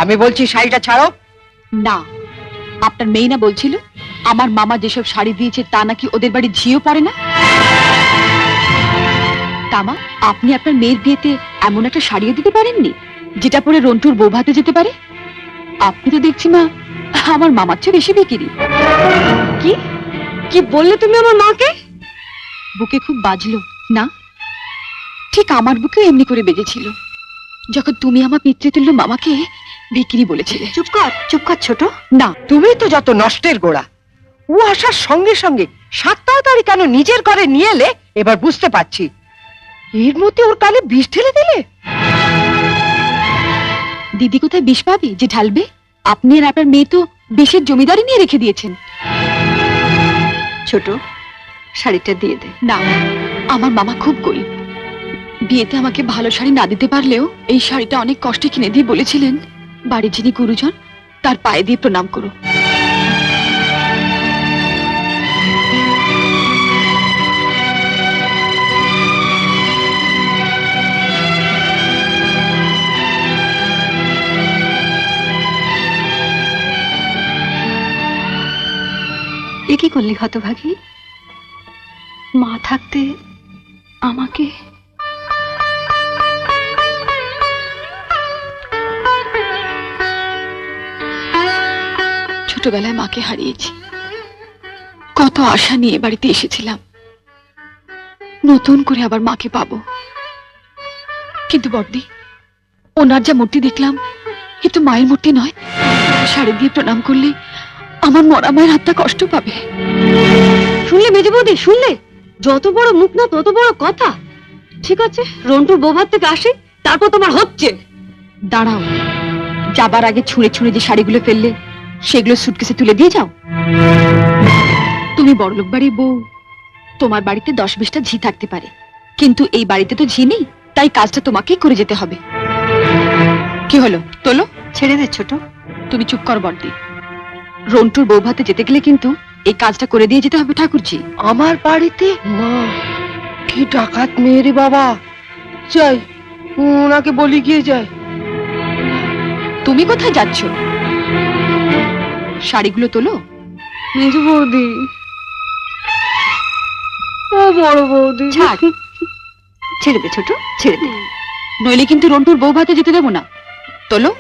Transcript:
আমি বলছি শাড়িটা ছাড়ো। না, আপনার মেয়ে না বলছিল আমার মামা যেসব শাড়ি দিয়েছে তা নাকি ওদের বাড়ি ঝিও পড়ে না। তামা, আপনি আপনার মেয়ের বিয়েতে এমন একটা শাড়িও দিতে পারেননি যেটা পরে রন্টুর বউ ভাতে যেতে পারে? আপনি তো দেখছি মা আমার মামার চেয়ে বেশি বিক্রি। কি কি বললে তুমি আমার মাকে? বুকে খুব বাজলো না? ঠিক আমার বুকেও এমনি করে বেজেছিল যখন তুমি আমার পিতৃতুল্য মামাকে বিক্রি বলেছিলে। চুপ কর ছোট। না, তুমি তো যত নষ্টের গোড়া। ও আসার সঙ্গে সঙ্গে 7 তাড়াতাড়ি কেন নিজের ঘরে নিয়ে এলে এবার বুঝতে পারছি। এর মধ্যে ওর কালে বিষ ঢেলে দিলে। দিদি কোথায় বিষ পাবে যে ঢালবে? আপনি আর আপনার মেয়ে তো বিষের জমিদারি নিয়ে রেখে দিয়েছেন। ছোট, শাড়িটা দিয়ে দে। না, আমার মামা খুব গরিব। বিয়েতে আমাকে ভালো শাড়ি না দিতে পারলেও এই শাড়িটা অনেক কষ্টে কিনে দিয়ে বলেছিলেন বাড়ির যিনি গুরুজন তার পায়ে দিয়ে প্রণাম করো। এ কি করলি হতভাগী? মা থাকতে আমাকে। ছোটবেলায় মাকে হারিয়েছি। কত আশা নিয়ে বাড়িতে এসেছিলাম, নতুন করে আবার মাকে পাবো। কিন্তু বড়দি, ওনার যা মূর্তি দেখলাম এ তো মায়ের মূর্তি নয়। শাড়ি দিয়ে প্রণাম করলে আমার মরা মায়ের হাতটা কষ্ট পাবে। শুনলে মেজে বৌদি, শুনলে? যত বড় মুখ না তত বড় কথা। ঠিক আছে, রন্টুর বৌভাত থেকে আসে, তারপর তোমার হচ্ছে। দাঁড়াও, যাবার আগে ছুঁড়ে ছুঁড়ে যে শাড়িগুলো ফেললে সেগুলো সুটকেসে তুলে দিয়ে যাও। তুমি বড়লোক বাড়ির বউ, তোমার বাড়িতে 10-20টা ঝি থাকতে পারে, কিন্তু এই বাড়িতে তো ঝি নেই, তাই কাজটা তোমাকেই করে যেতে হবে। কি হলো, তোলো। ছেড়ে দে ছোট। তুমি চুপ কর বড়দি। রন্টুর বউ ভাতে যেতে গেলে কিন্তু এই কাজটা করে দিয়ে যেতে হবে ঠাকুরজি। আমার বাড়িতে? মা, কি ডাকাত মেয়ে রে বাবা। যাই, ওনাকে বলি গিয়ে যায়। তুমি কোথায় যাচ্ছ? শাড়িগুলো তোলো। মেজে বৌদি, ও বড় বৌদি, ছাড়। ছেড়ে দে ছোট, ছেড়ে দে। নইলে কিন্তু রন্টুর বউ ভাতে যেতে দেবো না। তোলো।